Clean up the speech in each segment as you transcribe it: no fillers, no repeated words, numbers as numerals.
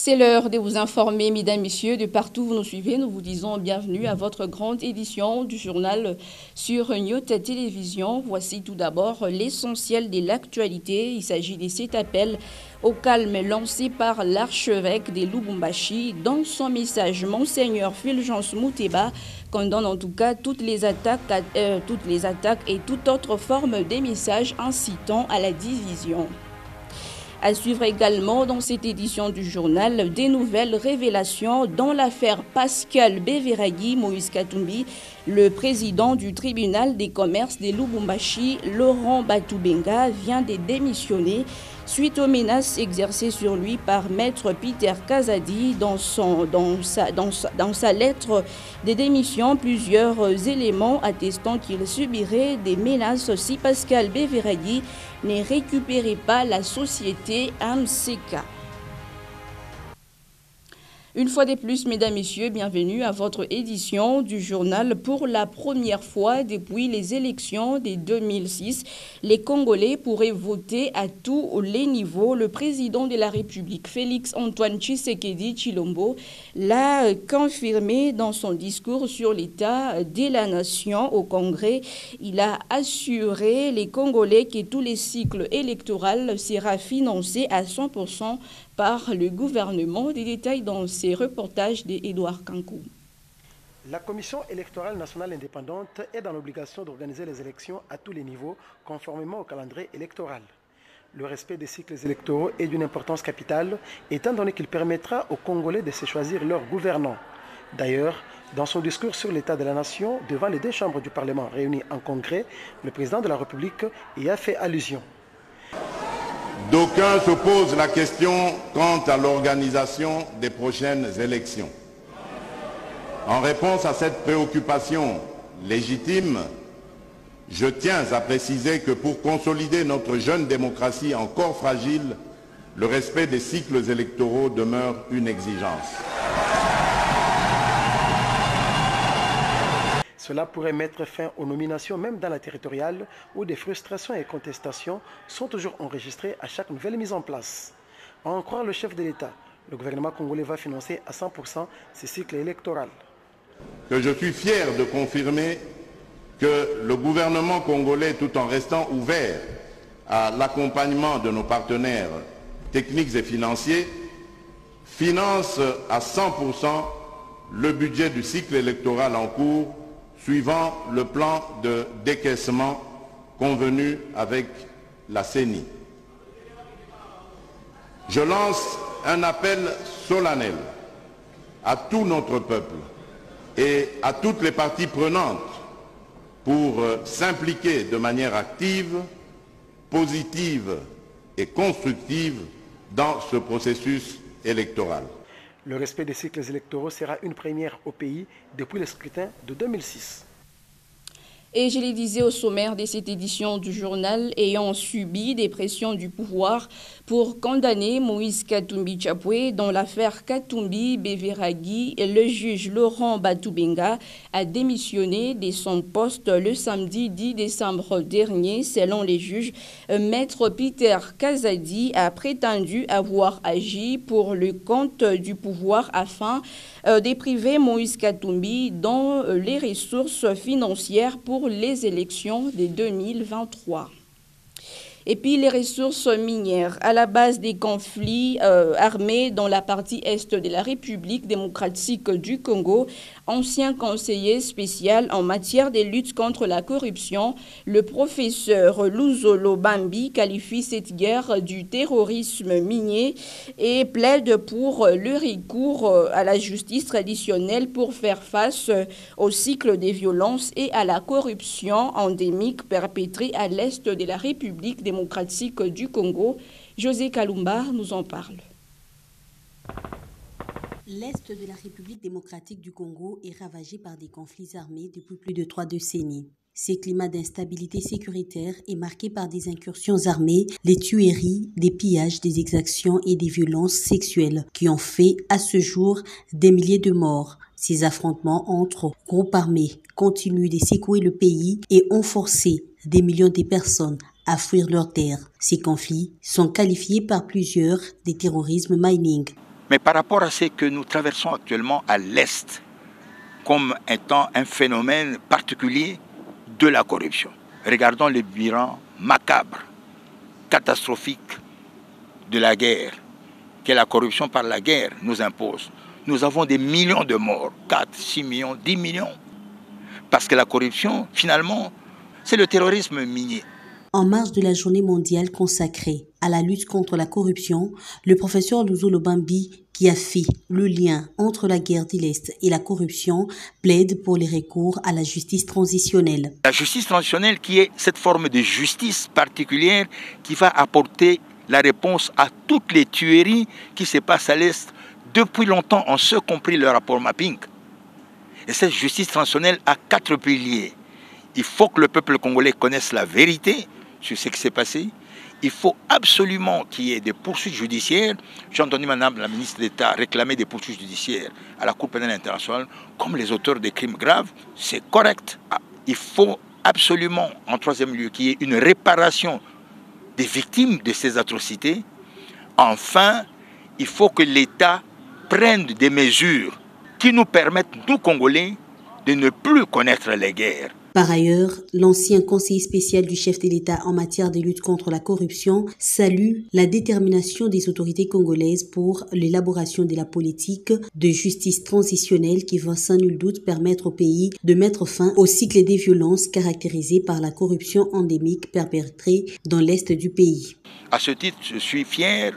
C'est l'heure de vous informer, mesdames, messieurs, de partout où vous nous suivez. Nous vous disons bienvenue à votre grande édition du journal sur Nyota Télévision. Voici tout d'abord l'essentiel de l'actualité. Il s'agit de cet appel au calme lancé par l'archevêque de Lubumbashi. Dans son message, Monseigneur Fulgence Mouteba condamne en tout cas toutes les attaques et toute autre forme de messages incitant à la division. À suivre également dans cette édition du journal des nouvelles révélations dans l'affaire Pascal Beveragui Moïse Katumbi. Le président du tribunal des commerces de Lubumbashi, Laurent Batubenga, vient de démissionner suite aux menaces exercées sur lui par maître Peter Kazadi. Dans sa lettre de démission, plusieurs éléments attestant qu'il subirait des menaces si Pascal Beveragui ne récupérait pas la société AMCK. Une fois de plus, mesdames, messieurs, bienvenue à votre édition du journal. Pour la première fois depuis les élections de 2006, les Congolais pourraient voter à tous les niveaux. Le président de la République, Félix-Antoine Tshisekedi Tshilombo, l'a confirmé dans son discours sur l'état de la nation au Congrès. Il a assuré les Congolais que tous les cycles électoraux sera financé à 100% par le gouvernement. Des détails dans ces reportages d'Edouard Kankou. La Commission électorale nationale indépendante est dans l'obligation d'organiser les élections à tous les niveaux, conformément au calendrier électoral. Le respect des cycles électoraux est d'une importance capitale, étant donné qu'il permettra aux Congolais de se choisir leurs gouvernants. D'ailleurs, dans son discours sur l'état de la nation, devant les deux chambres du Parlement réunies en congrès, le président de la République y a fait allusion. D'aucuns se posent la question quant à l'organisation des prochaines élections. En réponse à cette préoccupation légitime, je tiens à préciser que pour consolider notre jeune démocratie encore fragile, le respect des cycles électoraux demeure une exigence. Cela pourrait mettre fin aux nominations, même dans la territoriale, où des frustrations et contestations sont toujours enregistrées à chaque nouvelle mise en place. À en croire le chef de l'État, le gouvernement congolais va financer à 100% ces cycles électoraux. Que je suis fier de confirmer que le gouvernement congolais, tout en restant ouvert à l'accompagnement de nos partenaires techniques et financiers, finance à 100% le budget du cycle électoral en cours, suivant le plan de décaissement convenu avec la CENI. Je lance un appel solennel à tout notre peuple et à toutes les parties prenantes pour s'impliquer de manière active, positive et constructive dans ce processus électoral. Le respect des cycles électoraux sera une première au pays depuis le scrutin de 2006. Et je le disais au sommaire de cette édition du journal, ayant subi des pressions du pouvoir pour condamner Moïse Katumbi Tshapwe dans l'affaire Katumbi Beveragui, le juge Laurent Batubenga a démissionné de son poste le samedi 10 décembre dernier. Selon les juges, maître Peter Kazadi a prétendu avoir agi pour le compte du pouvoir afin de priver Moïse Katumbi dans les ressources financières pour les élections de 2023. Et puis les ressources minières, à la base des conflits armés dans la partie est de la République démocratique du Congo, ancien conseiller spécial en matière de lutte contre la corruption, le professeur Luzolo Bambi qualifie cette guerre du terrorisme minier et plaide pour le recours à la justice traditionnelle pour faire face au cycle des violences et à la corruption endémique perpétrée à l'est de la République démocratique du Congo. José Kalumba nous en parle. L'Est de la République démocratique du Congo est ravagé par des conflits armés depuis plus de 3 décennies. Ces climats d'instabilité sécuritaire est marqué par des incursions armées, des tueries, des pillages, des exactions et des violences sexuelles qui ont fait à ce jour des milliers de morts. Ces affrontements entre groupes armés continuent de secouer le pays et ont forcé des millions de personnes à fuir leurs terres. Ces conflits sont qualifiés par plusieurs de terrorisme mining. Mais par rapport à ce que nous traversons actuellement à l'Est, comme étant un phénomène particulier de la corruption. Regardons le bilan macabre, catastrophique de la guerre, que la corruption par la guerre nous impose. Nous avons des millions de morts, 4, 6 millions, 10 millions. Parce que la corruption, finalement, c'est le terrorisme minier. En marge de la journée mondiale consacrée à la lutte contre la corruption, le professeur Luzo Lobambi, qui a fait le lien entre la guerre de l'Est et la corruption, plaide pour les recours à la justice transitionnelle. La justice transitionnelle qui est cette forme de justice particulière qui va apporter la réponse à toutes les tueries qui se passent à l'Est depuis longtemps, en ce compris le rapport mapping. Et cette justice transitionnelle a 4 piliers. Il faut que le peuple congolais connaisse la vérité sur ce qui s'est passé. Il faut absolument qu'il y ait des poursuites judiciaires. J'ai entendu madame la ministre d'État réclamer des poursuites judiciaires à la Cour pénale internationale comme les auteurs des crimes graves. C'est correct. Il faut absolument, en troisième lieu, qu'il y ait une réparation des victimes de ces atrocités. Enfin, il faut que l'État prenne des mesures qui nous permettent, nous Congolais, de ne plus connaître les guerres. Par ailleurs, l'ancien conseiller spécial du chef de l'État en matière de lutte contre la corruption salue la détermination des autorités congolaises pour l'élaboration de la politique de justice transitionnelle qui va sans nul doute permettre au pays de mettre fin au cycle des violences caractérisé par la corruption endémique perpétrée dans l'est du pays. À ce titre, je suis fier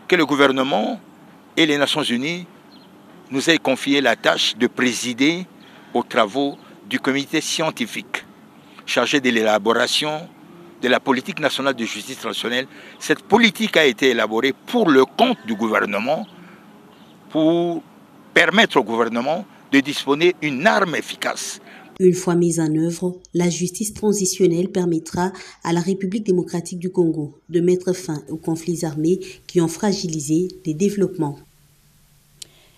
que le gouvernement et les Nations Unies nous aient confié la tâche de présider aux travaux du comité scientifique chargé de l'élaboration de la politique nationale de justice transitionnelle. Cette politique a été élaborée pour le compte du gouvernement, pour permettre au gouvernement de disposer d'une arme efficace. Une fois mise en œuvre, la justice transitionnelle permettra à la République démocratique du Congo de mettre fin aux conflits armés qui ont fragilisé les développements.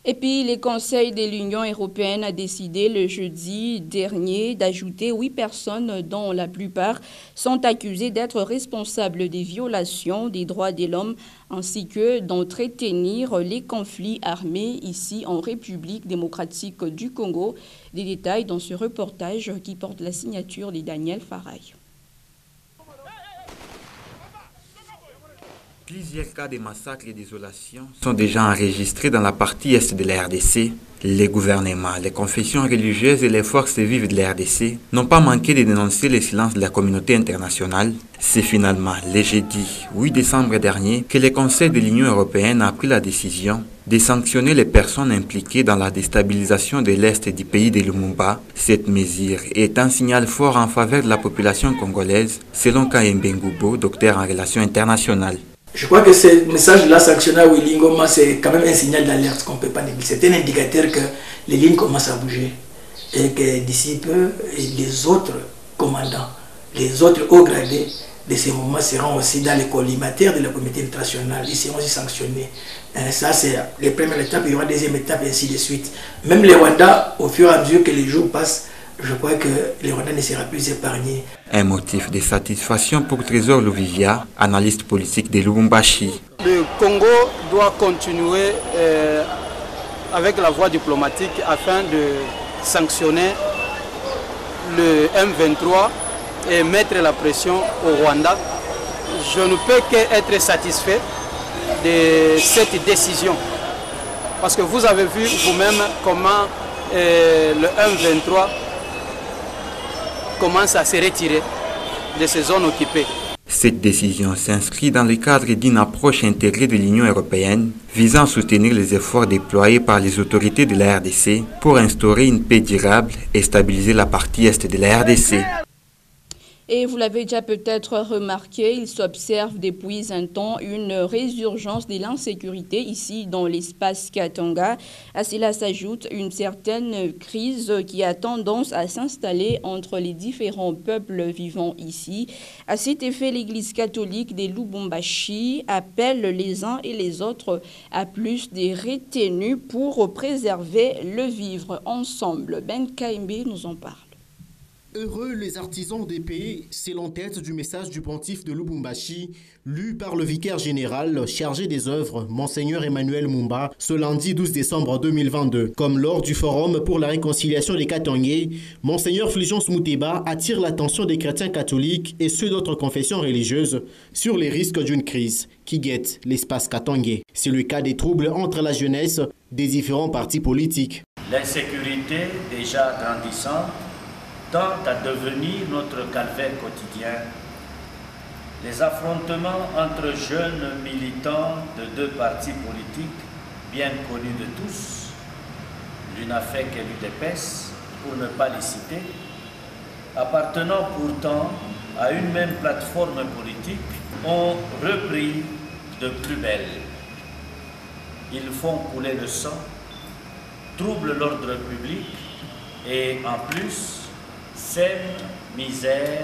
Et puis, le Conseil de l'Union européenne a décidé le jeudi dernier d'ajouter 8 personnes dont la plupart sont accusées d'être responsables des violations des droits de l'homme ainsi que d'entretenir les conflits armés ici en République démocratique du Congo. Des détails dans ce reportage qui porte la signature de Daniel Faraille. Plusieurs cas de massacres et désolations sont déjà enregistrés dans la partie est de la RDC. Les gouvernements, les confessions religieuses et les forces vives de la RDC n'ont pas manqué de dénoncer le silence de la communauté internationale. C'est finalement le jeudi 8 décembre dernier que le Conseil de l'Union européenne a pris la décision de sanctionner les personnes impliquées dans la déstabilisation de l'Est du pays de Lumumba. Cette mesure est un signal fort en faveur de la population congolaise, selon Kaembe Ngoubo, docteur en relations internationales. Je crois que ce message-là sanctionné à Willy Ngoma, c'est quand même un signal d'alerte qu'on ne peut pas négliger. C'est un indicateur que les lignes commencent à bouger et que d'ici peu, les autres commandants, les autres hauts gradés de ces mouvements seront aussi dans les collimateurs de la communauté internationale. Ils seront aussi sanctionnés. Ça, c'est les premières étapes. Il y aura une deuxième étape et ainsi de suite. Même les Rwandais, au fur et à mesure que les jours passent, je crois que les Rwandais ne seront plus épargnés. Un motif de satisfaction pour Trésor Louvivia, analyste politique de Lubumbashi. Le Congo doit continuer avec la voie diplomatique afin de sanctionner le M23 et mettre la pression au Rwanda. Je ne peux qu'être satisfait de cette décision. Parce que vous avez vu vous-même comment le M23 commence à se retirer de ces zones occupées. Cette décision s'inscrit dans le cadre d'une approche intégrée de l'Union européenne visant à soutenir les efforts déployés par les autorités de la RDC pour instaurer une paix durable et stabiliser la partie est de la RDC. Et vous l'avez déjà peut-être remarqué, il s'observe depuis un temps une résurgence de l'insécurité ici dans l'espace Katanga. À cela s'ajoute une certaine crise qui a tendance à s'installer entre les différents peuples vivant ici. À cet effet, l'Église catholique de Lubumbashi appelle les uns et les autres à plus de retenues pour préserver le vivre ensemble. Ben Kaimbe nous en parle. Heureux les artisans des pays, c'est l'entête du message du pontife de Lubumbashi, lu par le vicaire général chargé des œuvres, Monseigneur Emmanuel Mumba, ce lundi 12 décembre 2022. Comme lors du forum pour la réconciliation des Katangais, Monseigneur Fulgence Muteba attire l'attention des chrétiens catholiques et ceux d'autres confessions religieuses sur les risques d'une crise qui guette l'espace katangais. C'est le cas des troubles entre la jeunesse des différents partis politiques. L'insécurité, déjà grandissante, tend à devenir notre calvaire quotidien. Les affrontements entre jeunes militants de deux partis politiques, bien connus de tous, l'UNAFEC et l'UDPS, pour ne pas les citer, appartenant pourtant à une même plateforme politique, ont repris de plus belle. Ils font couler le sang, troublent l'ordre public et, en plus, sème, misère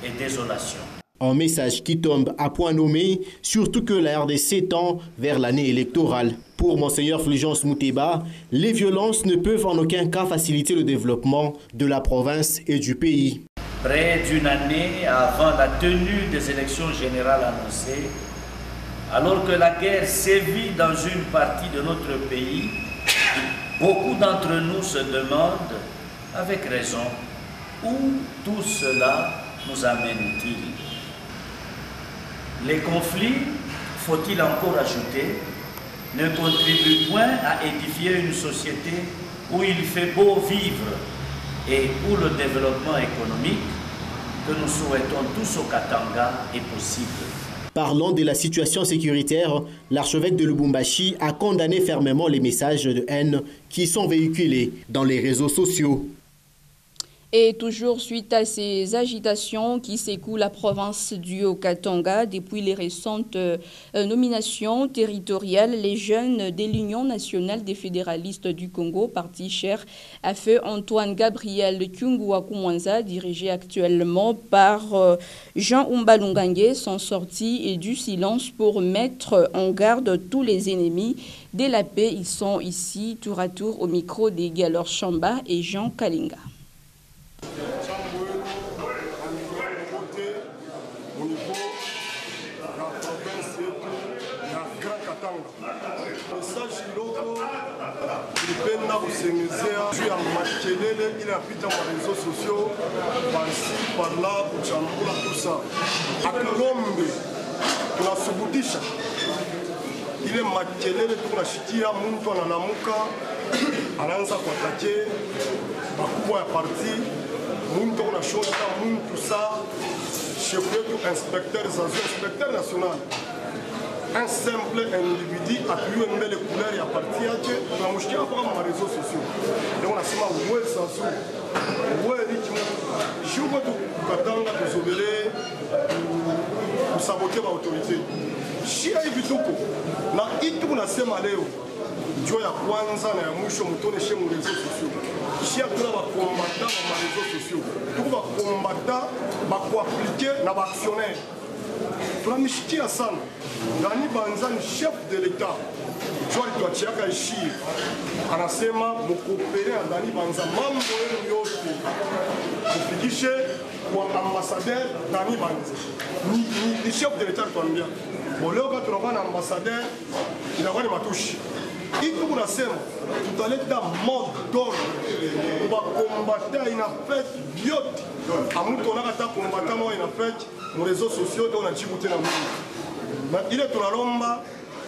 et désolation. Un message qui tombe à point nommé, surtout que la RDC tend vers l'année électorale. Pour Monseigneur Fulgence Muteba, les violences ne peuvent en aucun cas faciliter le développement de la province et du pays. Près d'une année avant la tenue des élections générales annoncées, alors que la guerre sévit dans une partie de notre pays, beaucoup d'entre nous se demandent, avec raison, où tout cela nous amène-t-il? Les conflits, faut-il encore ajouter, ne contribuent point à édifier une société où il fait beau vivre et où le développement économique que nous souhaitons tous au Katanga est possible. Parlant de la situation sécuritaire, l'archevêque de Lubumbashi a condamné fermement les messages de haine qui sont véhiculés dans les réseaux sociaux. Et toujours suite à ces agitations qui secouent la province du Haut-Katanga depuis les récentes nominations territoriales, les jeunes de l'Union nationale des fédéralistes du Congo, parti cher à feu Antoine Gabriel Kyungwa Kumwanza, dirigé actuellement par Jean Umbalungange, sont sortis du silence pour mettre en garde tous les ennemis de la paix. Ils sont ici tour à tour au micro des Galor Chamba et Jean Kalinga. Message iloko ilipenda kusengezea juu ya makelele ile yapita kwa réseaux sociaux par-ci par-là kuchambula tusa akulombe tunasubutisha ile makelele tunashikia mtu analamuka anaanza kuatake bakubwa ya parti mtu unashota mtu sa chef yetu inspecteur national. Un simple individu appuyé une belle couleur et à partir de la mouche après les réseaux sociaux. Et on a seulement ouais sans sou, ouais rythme. Je vois tout Katanga désolé pour saboter l'autorité. Si aïe vituko na itu na sema leo ndio ya kwanza na ya mwisho mtone chez les réseaux sociaux. Si akuna ba combattant dans les réseaux sociaux, tout ba combattant ba ko appliquer na ba actionnaire. Tunamishikia sana Dani Banza ni chef de l'État. Jwali tuachiaka ishi anasema mukopere na Dani Banza mambo yenu yote kufikishe kwa ambassadeur Dani Banza ni chef de l'État tuambia leo kwa tunakuwa na ambassadeur inakuwa ni matushi iku kunasema tutaleta mode d'ordre kubakombata inafete yote amutu onakata kombata mwa inafete mu réseaux sociaux et on a djibouté na mungu ile tunalomba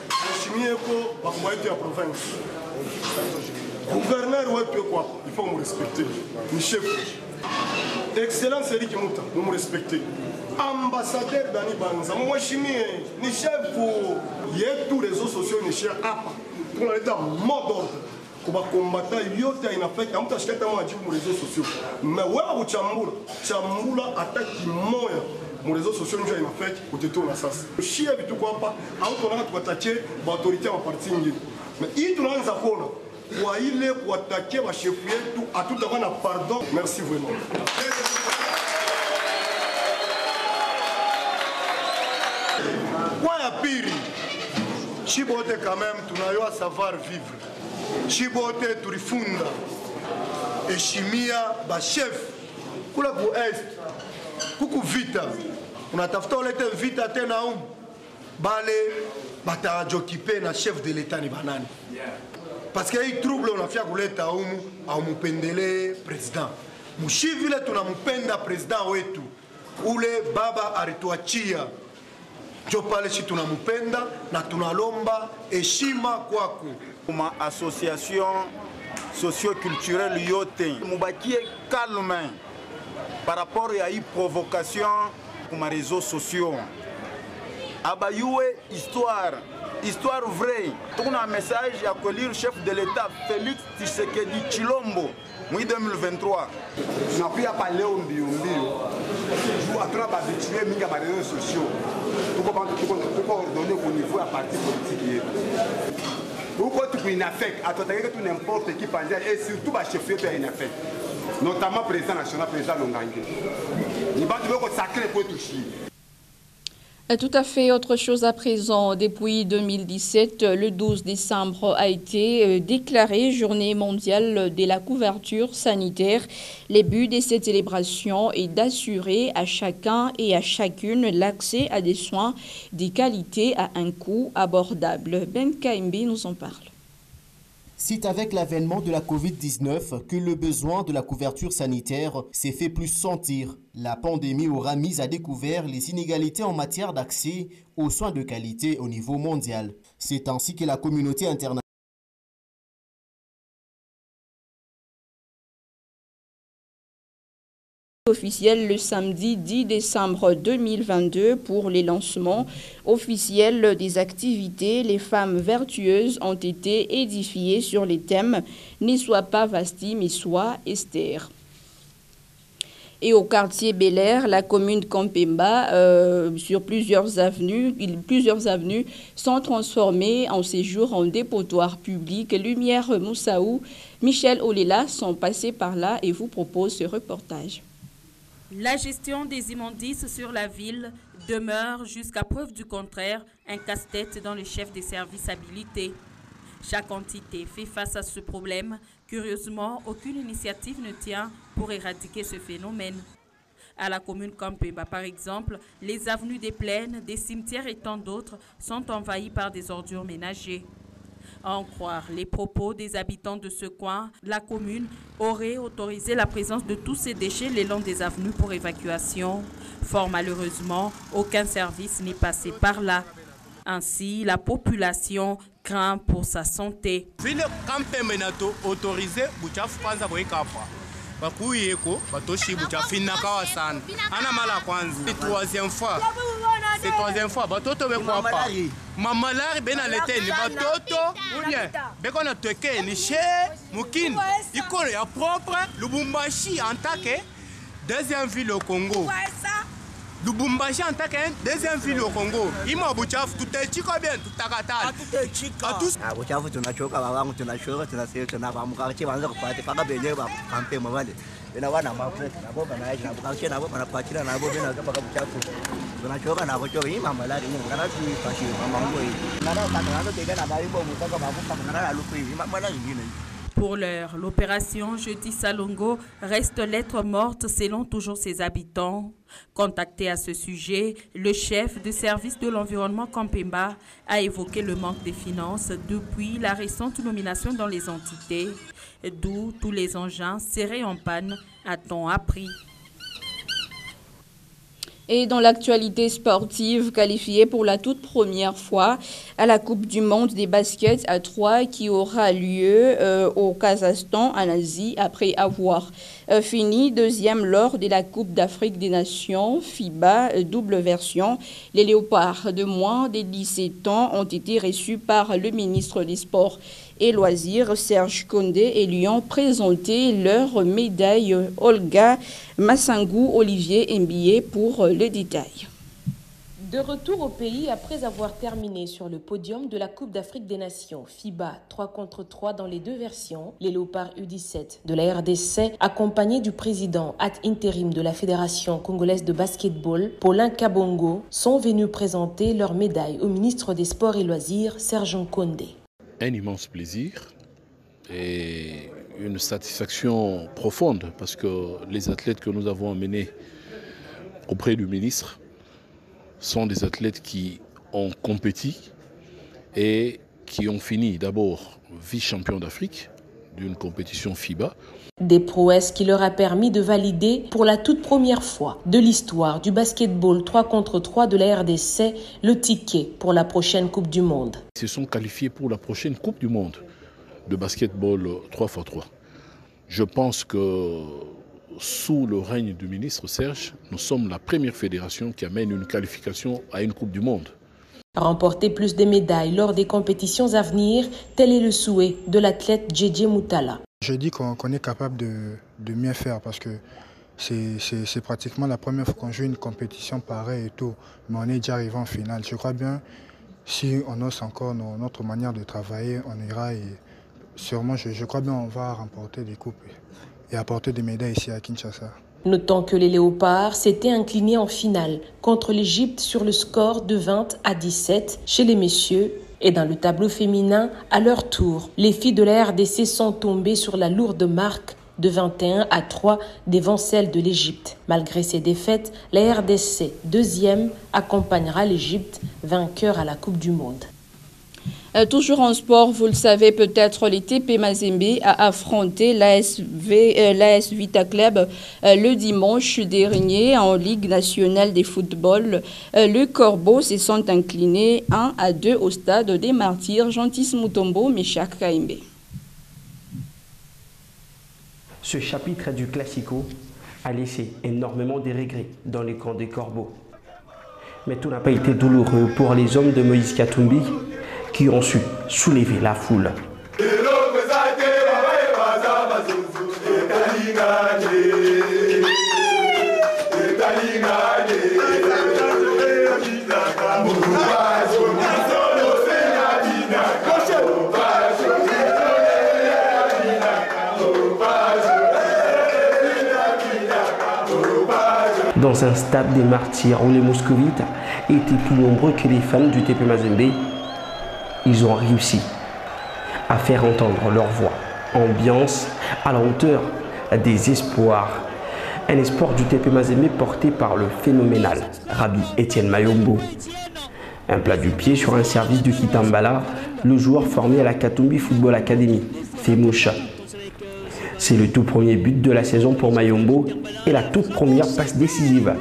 heshimieko bakubwa yetu ya province gouverneur wetu yuko hapa il faut mu respecter ni chef excellence Eric Muta mu respecter ambassadeur Dani Banza mheshimiye ni chef yetu réseaux sociaux ni chef hapa tunaleta mode d'ordre kubakombata yote inafanya mtu ashikata mwa jibu mu réseaux sociaux mais wewe uchambula ataki moya mu réseaux sociaux ndio inafanya kutetona sasa shia vitu kwa hapa au tunataka tukatache ba autorité wa parti nyingine mais hii tunaanza kuona kwa ile kuatakia wa chef yetu atutakuwa na pardon merci vraiment. Kwa ya pili chibote quand même tunayoa savoir vivre chibote tulifunda heshimia ba chef kula ku est kuku vita unatafuta ulete vita tena bale batajokipe na chef de l'état ni banani parce que hii trouble unafia kuleta au mupendele president mushivile tunamupenda president wetu ule baba alituachia jo pale shi tunamupenda na tunalomba heshima kwako. Ma association socio-culturelle yote mubakie calme par rapport à une provocation pour les réseaux sociaux. Abayoué histoire vraie. On a un message à lire chef de l'État Félix Tshisekedi Tshilombo, en 2023. On a pris à parler au bio. Vous à travers habitué mis à les réseaux sociaux. Pour ordonner au niveau à parti politique. Pourquoi tu peux une affect à toi que tu n'importe qui pense et surtout à chef de une affect. Notamment président national, président Longangé. Il va devoir sacrer pour toucher. Tout à fait. Autre chose à présent, depuis 2017, le 12 décembre a été déclaré Journée mondiale de la couverture sanitaire. Le but de cette célébration est d'assurer à chacun et à chacune l'accès à des soins de qualité à un coût abordable. Ben Kaimbi nous en parle. C'est avec l'avènement de la Covid-19 que le besoin de la couverture sanitaire s'est fait plus sentir. La pandémie aura mis à découvert les inégalités en matière d'accès aux soins de qualité au niveau mondial. C'est ainsi que la communauté internationale officiel le samedi 10 décembre 2022 pour les lancements officiels des activités. Les femmes vertueuses ont été édifiées sur les thèmes « Ne sois pas Vasti, mais sois Esther ». Et au quartier Bel Air, la commune Kampemba, sur plusieurs avenues sont transformées en séjour en dépotoir public. Lumière Moussaou, Michel Olela sont passés par là et vous proposent ce reportage. La gestion des immondices sur la ville demeure, jusqu'à preuve du contraire, un casse-tête dans les chefs des services habilités. Chaque entité fait face à ce problème. Curieusement, aucune initiative ne tient pour éradiquer ce phénomène. À la commune Kampemba, par exemple, les avenues des plaines, des cimetières et tant d'autres sont envahies par des ordures ménagères. À en croire les propos des habitants de ce coin, la commune aurait autorisé la présence de tous ces déchets le long des avenues pour évacuation. Fort malheureusement, aucun service n'est passé par là. Ainsi, la population craint pour sa santé. Ville Kampemba autorisé buchafu kwanza kuikapa. Bakuyeko batoshi buchafu nakawa sana. Ana mala kwanza. C'est troisième fois batoto bekwa pa. Mamalari bena leteni batoto bien. Bekona teke ni che mukini. Iko ya propre Lubumbashi en tant que deuxième ville au Congo. Lubumbashi en tant que deuxième ville au Congo. Ima buchafu tutechika bien tutakatana. Tutechika. Buchafu tunachoka babangu tunachoka tunasema tunabamuka chibanza kupata paka benye ba Kampemba wale. Bena wana mafresa nabo banaje nabo kache nabo banapakira nabo bena kama buchafu. Tunachoka nabo choka ima malari ni ngana tuipashi mamango hii. Nana tangazo tega na bali bomu kaka babuka ngana lupu hii malari ngine. Pour l'heure, l'opération Jeudi Salongo reste lettre morte selon toujours ses habitants. Contacté à ce sujet, le chef de service de l'environnement Kampemba a évoqué le manque de finances depuis la récente nomination dans les entités, d'où tous les engins seraient en panne, a-t-on appris. Et dans l'actualité sportive, qualifiée pour la toute première fois à la Coupe du monde des baskets à 3 qui aura lieu au Kazakhstan en Asie après avoir fini deuxième lors de la Coupe d'Afrique des Nations FIBA double version. Les léopards de moins de 17 ans ont été reçus par le ministre des Sports et Loisirs, Serge Condé, et lui ont présenté leur médaille. Olga Massangou, Olivier Mbié pour le détail. De retour au pays après avoir terminé sur le podium de la Coupe d'Afrique des Nations FIBA 3 contre 3 dans les deux versions, les léopards U17 de la RDC, accompagnés du président ad intérim de la Fédération congolaise de basketball, Paulin Kabongo, sont venus présenter leur médaille au ministre des Sports et Loisirs, Serge Condé. Un immense plaisir et une satisfaction profonde parce que les athlètes que nous avons emmenés auprès du ministre sont des athlètes qui ont compéti et qui ont fini d'abord vice-champion d'Afrique d'une compétition FIBA. Des prouesses qui leur a permis de valider pour la toute première fois de l'histoire du basketball 3 contre 3 de la RDC le ticket pour la prochaine Coupe du Monde. Ils se sont qualifiés pour la prochaine Coupe du Monde de basketball 3x3. Je pense que sous le règne du ministre Serge, nous sommes la première fédération qui amène une qualification à une Coupe du Monde. Remporter plus de médailles lors des compétitions à venir, tel est le souhait de l'athlète Djedje Moutala. Je dis qu'on est capable de mieux faire parce que c'est pratiquement la première fois qu'on joue une compétition pareille et tout, mais on est déjà arrivé en finale. Je crois bien, si on ose encore notre manière de travailler, on ira et sûrement, je crois bien, on va remporter des coupes et apporter des médailles ici à Kinshasa. Notons que les Léopards s'étaient inclinés en finale contre l'Égypte sur le score de 20-17 chez les messieurs. Et dans le tableau féminin, à leur tour, les filles de la RDC sont tombées sur la lourde marque de 21-3 devant celle de l'Égypte. Malgré ces défaites, la RDC, deuxième, accompagnera l'Égypte, vainqueur à la Coupe du Monde. Toujours en sport, vous le savez peut-être, les TP Mazembe a affronté l'AS Vita Club le dimanche dernier en Ligue nationale de football. Le Corbeau se sont inclinés 1-2 au stade des Martyrs. Gentis Mutombo, Meshak Kaimbe. Ce chapitre du Classico a laissé énormément de regrets dans les camps des Corbeaux. Mais tout n'a pas été douloureux pour les hommes de Moïse Katumbi, qui ont su soulever la foule. Dans un stade des Martyrs où les Moscovites étaient plus nombreux que les fans du TP Mazembe, ils ont réussi à faire entendre leur voix. Ambiance à la hauteur des espoirs. Un espoir du TP Mazembe porté par le phénoménal Rabbi Etienne Mayombo. Un plat du pied sur un service de Kitambala, le joueur formé à la Katumbi Football Academy, Femoucha. C'est le tout premier but de la saison pour Mayombo et la toute première passe décisive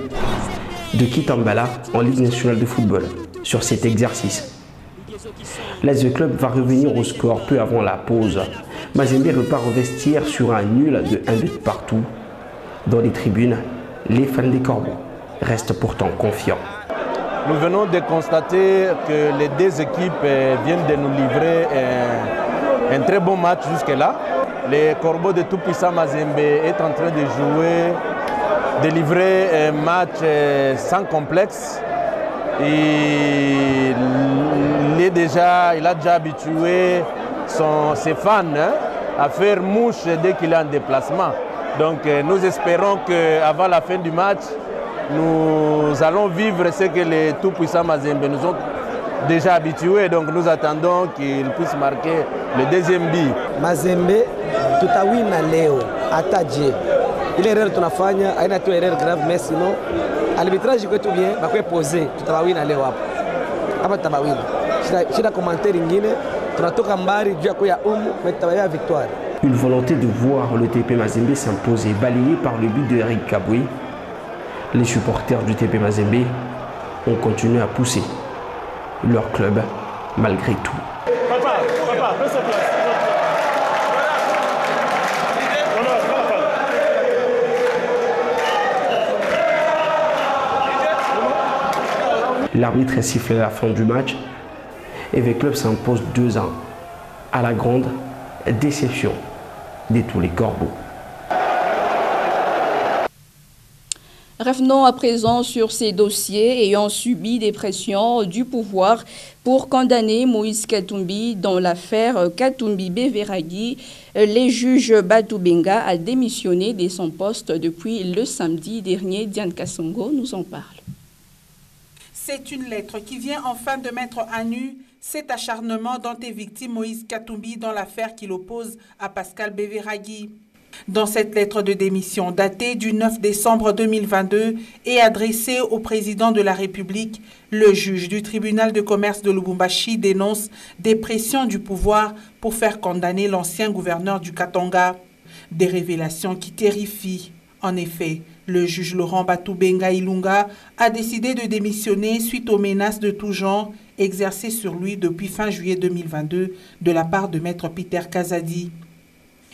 de Kitambala en Ligue nationale de football sur cet exercice. L'AS Club va revenir au score peu avant la pause. Mazembe repart au vestiaire sur un nul de 1 but partout. Dans les tribunes, les fans des Corbeaux restent pourtant confiants. Nous venons de constater que les deux équipes viennent de nous livrer un très bon match jusque-là. Les Corbeaux de tout-puissant Mazembe est en train de jouer, de livrer un match sans complexe. Et il a déjà habitué ses fans à faire mouche dès qu'il est en déplacement. Donc nous espérons qu'avant la fin du match, nous allons vivre ce que les tout-puissants Mazembe nous ont déjà habitués. Donc nous attendons qu'ils puissent marquer le deuxième but. Mazembe, tutawina leo, ataje. Ile erreur tunafanya, haina tu erreur grave, mais sinon arbitrage kwetu bien, bakwe poser, tutawina leo hapo. Hapa tutawina. Shida commentaire ingine, tunatoka mbali juu ya kuya mais tutawia victoire. Une volonté de voir le TP Mazembe s'imposer, balayé par le but de Eric Kaboué. Les supporters du TP Mazembe ont continué à pousser leur club malgré tout. Papa, fais sa place. L'arbitre a sifflé la fin du match et le club s'impose 2-1 à la grande déception de tous les Corbeaux. Revenons à présent sur ces dossiers ayant subi des pressions du pouvoir pour condamner Moïse Katumbi dans l'affaire Katumbi-Beveragi. Les juges Batoubenga a démissionné de son poste depuis le samedi dernier. Diane Kassongo nous en parle. C'est une lettre qui vient enfin de mettre à nu Cet acharnement dont est victime Moïse Katumbi dans l'affaire qui l'oppose à Pascal Beveragui. Dans cette lettre de démission datée du 9 décembre 2022 et adressée au président de la République, le juge du tribunal de commerce de Lubumbashi dénonce des pressions du pouvoir pour faire condamner l'ancien gouverneur du Katanga. Des révélations qui terrifient. En effet, le juge Laurent Batubenga Ilunga a décidé de démissionner suite aux menaces de tout genre exercées sur lui depuis fin juillet 2022 de la part de maître Peter Kazadi.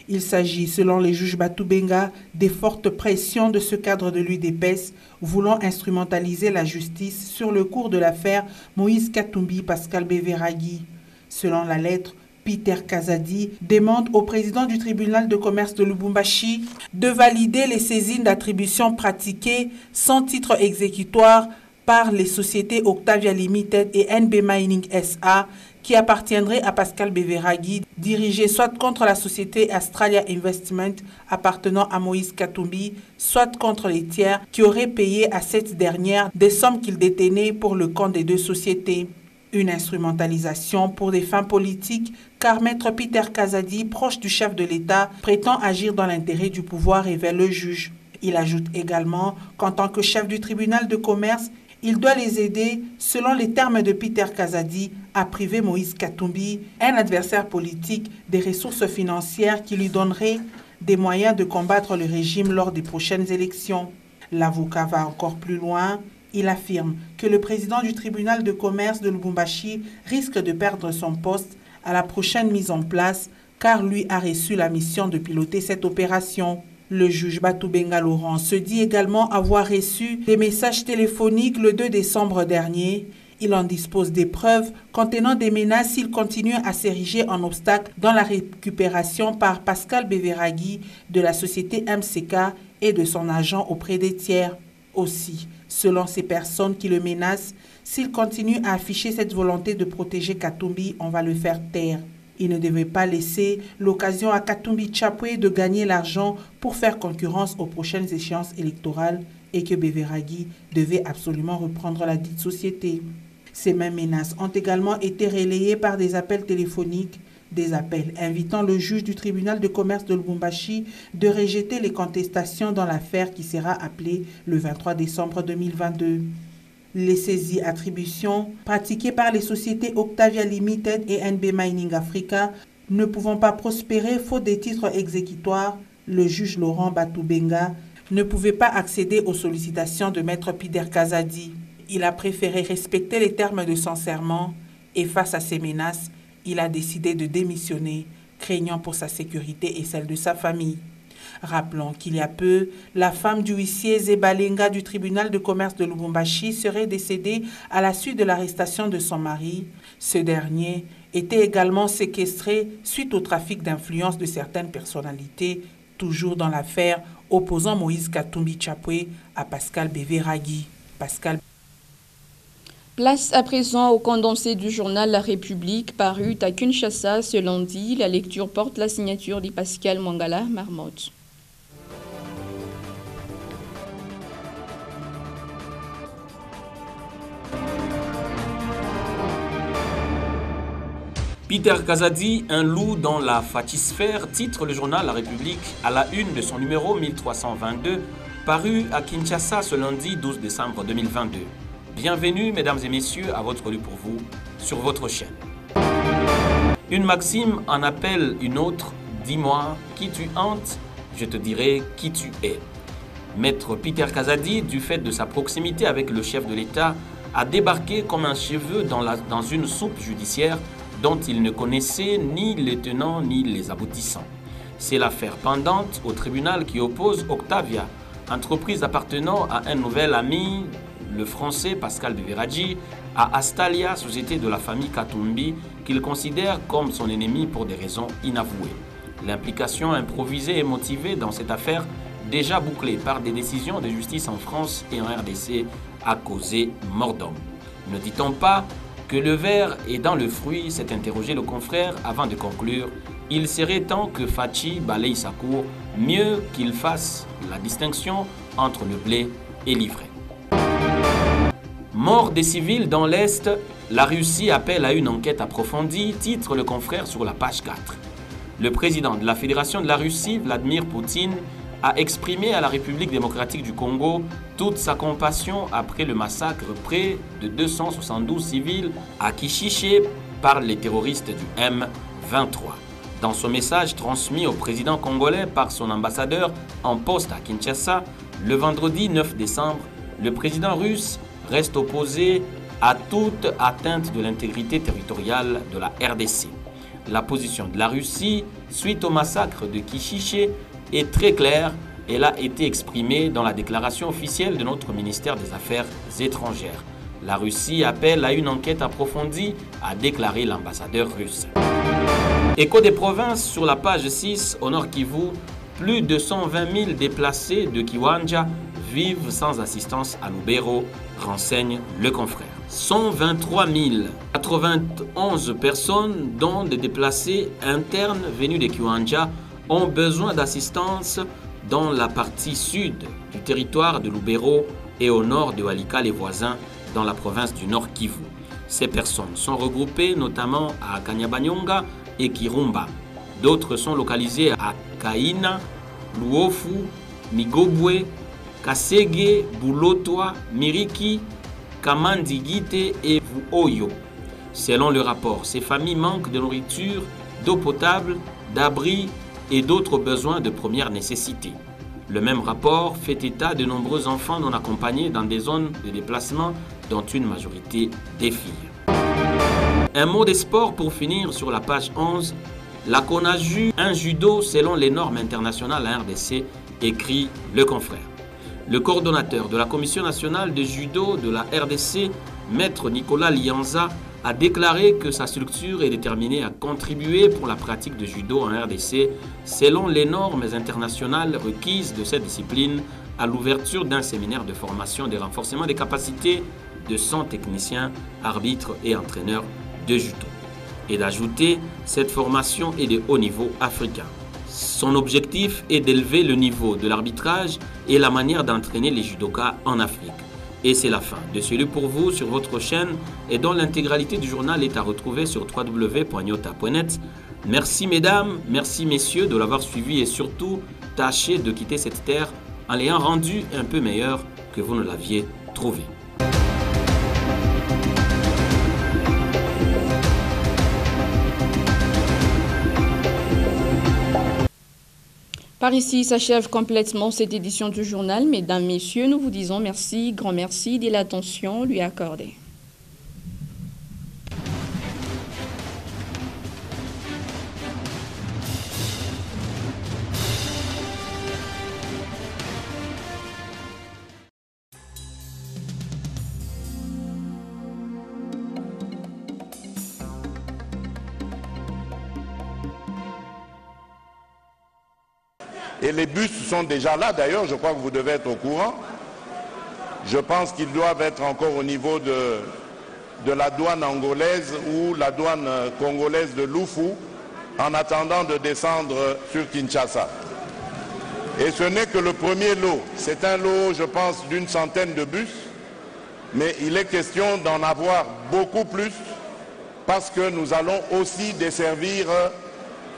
Il s'agit, selon les juges Batubenga, des fortes pressions de ce cadre de l'UDPS voulant instrumentaliser la justice sur le cours de l'affaire Moïse Katumbi Pascal Beveragui. Selon la lettre, Peter Kazadi demande au président du tribunal de commerce de Lubumbashi de valider les saisines d'attribution pratiquées sans titre exécutoire par les sociétés Octavia Limited et NB Mining SA qui appartiendraient à Pascal Beveragui, dirigées soit contre la société Australia Investment appartenant à Moïse Katumbi, soit contre les tiers qui auraient payé à cette dernière des sommes qu'il détenait pour le compte des deux sociétés. Une instrumentalisation pour des fins politiques, car maître Peter Kazadi, proche du chef de l'État, prétend agir dans l'intérêt du pouvoir et vers le juge. Il ajoute également qu'en tant que chef du tribunal de commerce, il doit les aider, selon les termes de Peter Kazadi, à priver Moïse Katumbi, un adversaire politique, des ressources financières qui lui donneraient des moyens de combattre le régime lors des prochaines élections. L'avocat va encore plus loin. Il affirme que le président du tribunal de commerce de Lubumbashi risque de perdre son poste à la prochaine mise en place, car lui a reçu la mission de piloter cette opération. Le juge Batubenga Laurent se dit également avoir reçu des messages téléphoniques le 2 décembre dernier. Il en dispose des preuves contenant des menaces s'il continue à s'ériger en obstacle dans la récupération par Pascal Beveragui de la société MCK et de son agent auprès des tiers. Aussi, selon ces personnes qui le menacent, s'il continue à afficher cette volonté de protéger Katumbi, on va le faire taire. Il ne devait pas laisser l'occasion à Katumbi Tchapwe de gagner l'argent pour faire concurrence aux prochaines échéances électorales et que Beveragui devait absolument reprendre la dite société. Ces mêmes menaces ont également été relayées par des appels téléphoniques, des appels invitant le juge du tribunal de commerce de Lubumbashi de rejeter les contestations dans l'affaire qui sera appelée le 23 décembre 2022. Les saisies attributions pratiquées par les sociétés Octavia Limited et NB Mining Africa ne pouvant pas prospérer faute des titres exécutoires, le juge Laurent Batubenga ne pouvait pas accéder aux sollicitations de maître Peter Kazadi. Il a préféré respecter les termes de son serment et face à ces menaces, il a décidé de démissionner, craignant pour sa sécurité et celle de sa famille. Rappelons qu'il y a peu, la femme du huissier Zebalenga du tribunal de commerce de Lubumbashi serait décédée à la suite de l'arrestation de son mari. Ce dernier était également séquestré suite au trafic d'influence de certaines personnalités, toujours dans l'affaire opposant Moïse Katumbi Tchapwe à Pascal Beveragui. Place à présent au condensé du journal La République paru à Kinshasa ce lundi. La lecture porte la signature de Pascal Mangala Marmotte. Peter Kazadi, un loup dans la fatisphère, titre le journal La République à la une de son numéro 1322, paru à Kinshasa ce lundi 12 décembre 2022. Bienvenue, mesdames et messieurs, à votre lu pour vous, sur votre chaîne. Une maxime en appelle une autre. Dis-moi qui tu hantes, je te dirai qui tu es. Maître Peter Kazadi, du fait de sa proximité avec le chef de l'État, a débarqué comme un cheveu dans une soupe judiciaire dont il ne connaissait ni les tenants ni les aboutissants. C'est l'affaire pendante au tribunal qui oppose Octavia, entreprise appartenant à un nouvel ami, le français Pascal Beveragui, à Australia, société de la famille Katumbi, qu'il considère comme son ennemi pour des raisons inavouées. L'implication improvisée et motivée dans cette affaire, déjà bouclée par des décisions de justice en France et en RDC, a causé mort d'homme. Ne dit-on pas que le ver est dans le fruit, s'est interrogé le confrère avant de conclure. Il serait temps que Fachi balaye sa cour, mieux qu'il fasse la distinction entre le blé et l'ivraie. Mort des civils dans l'Est, la Russie appelle à une enquête approfondie, titre le confrère sur la page 4. Le président de la Fédération de la Russie, Vladimir Poutine, a exprimé à la République démocratique du Congo toute sa compassion après le massacre près de 272 civils à Kishiché par les terroristes du M23. Dans son message transmis au président congolais par son ambassadeur en poste à Kinshasa, le vendredi 9 décembre, le président russe reste opposé à toute atteinte de l'intégrité territoriale de la RDC. La position de la Russie, suite au massacre de Kishiché, est très claire. Elle a été exprimée dans la déclaration officielle de notre ministère des Affaires étrangères. La Russie appelle à une enquête approfondie, a déclaré l'ambassadeur russe. Écho des provinces sur la page 6, au Nord Kivu, plus de 120 000 déplacés de Kiwanja vivent sans assistance à Lubero, renseigne le confrère. 123 091 personnes, dont des déplacés internes venus de Kiwanja, ont besoin d'assistance dans la partie sud du territoire de Lubero et au nord de Walikale et voisins dans la province du Nord Kivu. Ces personnes sont regroupées notamment à Kanyabanyonga et Kirumba. D'autres sont localisées à Kaina, Luofu, Migobwe, Kasege, Bulotwa, Miriki, Kamandigite et Vuoyo. Selon le rapport, ces familles manquent de nourriture, d'eau potable, d'abri et d'autres besoins de première nécessité. Le même rapport fait état de nombreux enfants non accompagnés dans des zones de déplacement, dont une majorité des filles. Un mot des sports pour finir sur la page 11. La CONAJU, un judo selon les normes internationales à RDC, écrit le confrère. Le coordonnateur de la Commission nationale de judo de la RDC, Maître Nicolas Lianza, a déclaré que sa structure est déterminée à contribuer pour la pratique de judo en RDC selon les normes internationales requises de cette discipline à l'ouverture d'un séminaire de formation de renforcement des capacités de 100 techniciens, arbitres et entraîneurs de judo. Et d'ajouter, cette formation est de haut niveau africain. Son objectif est d'élever le niveau de l'arbitrage et la manière d'entraîner les judokas en Afrique. Et c'est la fin de celui pour vous sur votre chaîne et dont l'intégralité du journal est à retrouver sur www.nyota.net. Merci mesdames, merci messieurs de l'avoir suivi et surtout, tâchez de quitter cette terre en l'ayant rendu un peu meilleur que vous ne l'aviez trouvé. Par ici s'achève complètement cette édition du journal. Mesdames, Messieurs, nous vous disons merci, grand merci de l'attention lui accordée. Et les bus sont déjà là, d'ailleurs, je crois que vous devez être au courant. Je pense qu'ils doivent être encore au niveau de la douane angolaise ou la douane congolaise de Lufu, en attendant de descendre sur Kinshasa. Et ce n'est que le premier lot. C'est un lot, je pense, d'une centaine de bus, mais il est question d'en avoir beaucoup plus parce que nous allons aussi desservir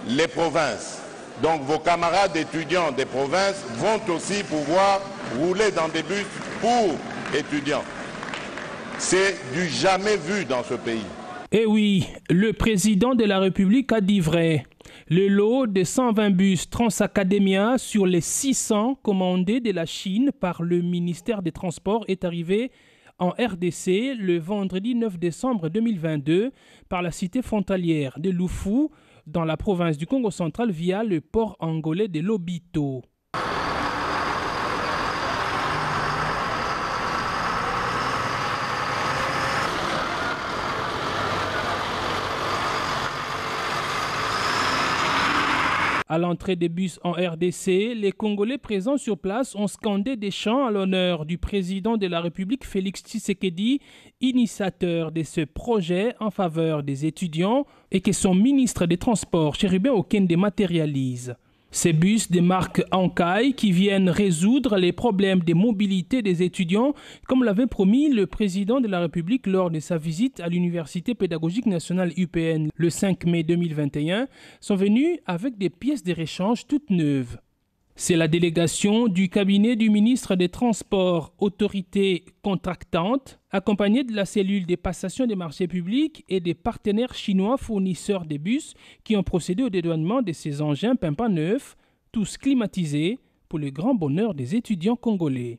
les provinces. Donc vos camarades étudiants des provinces vont aussi pouvoir rouler dans des bus pour étudiants. C'est du jamais vu dans ce pays. Eh oui, le président de la République a dit vrai. Le lot de 120 bus Transacademia sur les 600 commandés de la Chine par le ministère des Transports est arrivé en RDC le vendredi 9 décembre 2022 par la cité frontalière de Lufu, dans la province du Congo central via le port angolais de Lobito. À l'entrée des bus en RDC, les Congolais présents sur place ont scandé des chants à l'honneur du président de la République Félix Tshisekedi, initiateur de ce projet en faveur des étudiants et que son ministre des Transports, Chérubin Okende, matérialise. Ces bus de marque Ankai qui viennent résoudre les problèmes de mobilité des étudiants, comme l'avait promis le président de la République lors de sa visite à l'Université pédagogique nationale UPN le 5 mai 2021, sont venus avec des pièces de rechange toutes neuves. C'est la délégation du cabinet du ministre des Transports, autorité contractante, accompagnée de la cellule des passations des marchés publics et des partenaires chinois fournisseurs des bus qui ont procédé au dédouanement de ces engins pimpants neufs, tous climatisés, pour le grand bonheur des étudiants congolais.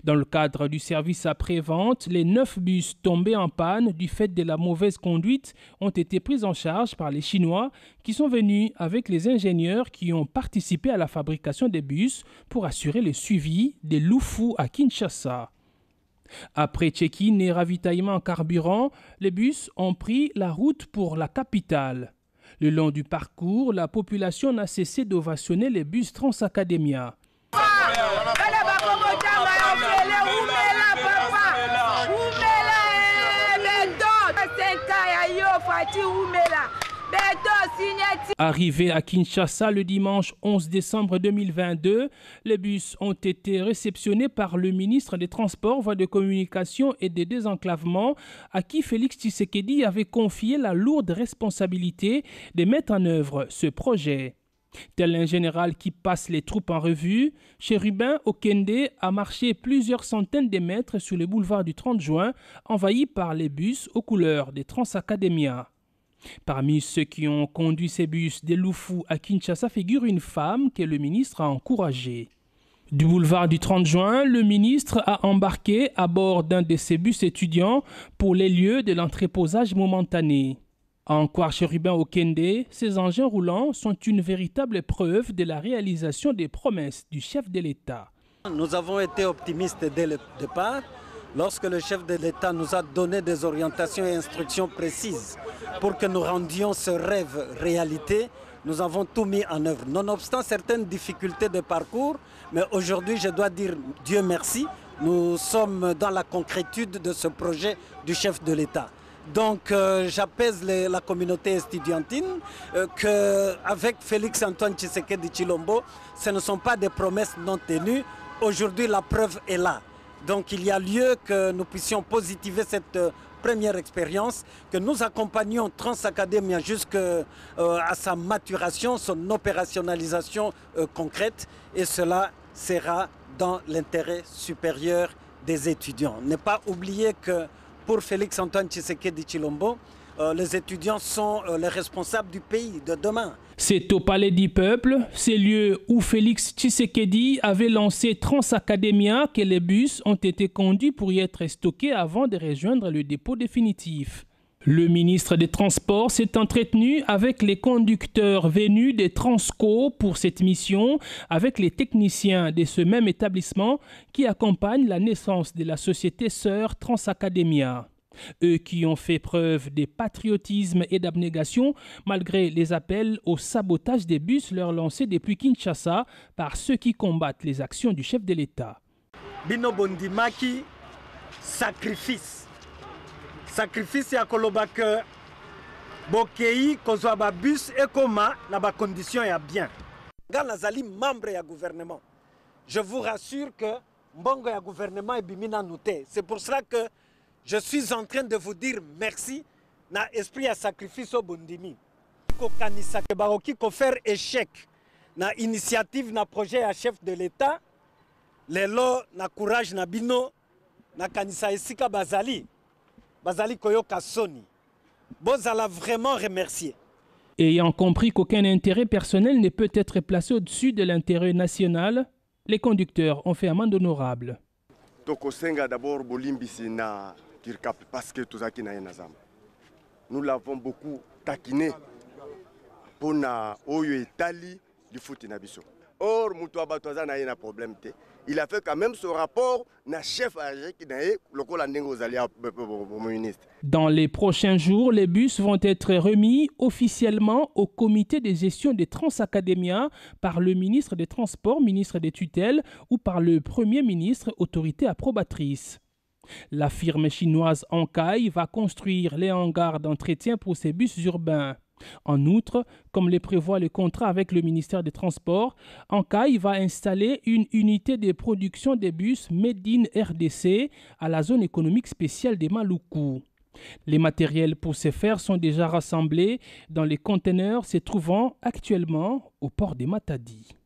Dans le cadre du service après-vente, les 9 bus tombés en panne du fait de la mauvaise conduite ont été pris en charge par les Chinois qui sont venus avec les ingénieurs qui ont participé à la fabrication des bus pour assurer le suivi des Lufu à Kinshasa. Après check-in et ravitaillement en carburant, les bus ont pris la route pour la capitale. Le long du parcours, la population n'a cessé d'ovationner les bus Transacademia. Arrivés à Kinshasa le dimanche 11 décembre 2022, les bus ont été réceptionnés par le ministre des Transports, Voies de Communication et des Désenclavements, à qui Félix Tshisekedi avait confié la lourde responsabilité de mettre en œuvre ce projet. Tel un général qui passe les troupes en revue, Chérubin Okende a marché plusieurs centaines de mètres sur le boulevard du 30 juin, envahi par les bus aux couleurs des Transacademia. Parmi ceux qui ont conduit ces bus des Lufu à Kinshasa figure une femme que le ministre a encouragée. Du boulevard du 30 juin, le ministre a embarqué à bord d'un de ces bus étudiants pour les lieux de l'entreposage momentané. En croire Chérubin Okende, ces engins roulants sont une véritable preuve de la réalisation des promesses du chef de l'État. Nous avons été optimistes dès le départ, lorsque le chef de l'État nous a donné des orientations et instructions précises pour que nous rendions ce rêve réalité. Nous avons tout mis en œuvre, nonobstant certaines difficultés de parcours, mais aujourd'hui, je dois dire Dieu merci, nous sommes dans la concrétude de ce projet du chef de l'État. Donc j'apaise la communauté estudiantine qu'avec Félix Antoine Tshisekedi Tshilombo, ce ne sont pas des promesses non tenues. Aujourd'hui, la preuve est là. Donc il y a lieu que nous puissions positiver cette première expérience, que nous accompagnions Transacademia jusqu'à sa maturation, son opérationnalisation concrète, et cela sera dans l'intérêt supérieur des étudiants. Ne pas oublier que pour Félix Antoine Tshisekedi Tshilombo, les étudiants sont les responsables du pays de demain. C'est au Palais du Peuple, ces lieux où Félix Tshisekedi avait lancé Transacademia, que les bus ont été conduits pour y être stockés avant de rejoindre le dépôt définitif. Le ministre des Transports s'est entretenu avec les conducteurs venus des Transco pour cette mission, avec les techniciens de ce même établissement qui accompagnent la naissance de la société sœur Transacademia. Eux qui ont fait preuve de patriotisme et d'abnégation malgré les appels au sabotage des bus leur lancés depuis Kinshasa par ceux qui combattent les actions du chef de l'État. Bino Bondimaki, sacrifice. Sacrifice ya koloba que bokei kozwa ba bus ekoma na ba condition ya bien. Ga nazali membre ya gouvernement. Je vous rassure que mbongo ya gouvernement ebimina nouté. C'est pour cela que je suis en train de vous dire merci na esprit ya sacrifice au bondimi. Ko kanisa ke baroki ko faire échec na initiative na projet ya chef de l'État. Lelo na courage na bino na kanisa esika bazali. Bazali Koyoka Soni. Bozala vraiment remercier. Ayant compris qu'aucun intérêt personnel ne peut être placé au-dessus de l'intérêt national, les conducteurs ont fait amende honorable. Tokosenga d'abord bolimbisi na Kirkap parce que tozaki na yenazam. Nous l'avons beaucoup taquiné pour na oyo etali du foot na biso. Or muto abatoza na yena problème te. Il a fait quand même ce rapport na chef qui ministre. Dans les prochains jours, les bus vont être remis officiellement au comité de gestion des Transacademia par le ministre des Transports, ministre des Tutelles ou par le Premier ministre, autorité approbatrice. La firme chinoise Ankai va construire les hangars d'entretien pour ces bus urbains. En outre, comme le prévoit le contrat avec le ministère des Transports, Ankai va installer une unité de production des bus Made in RDC à la zone économique spéciale des Maluku. Les matériels pour ce faire sont déjà rassemblés dans les conteneurs se trouvant actuellement au port de Matadi.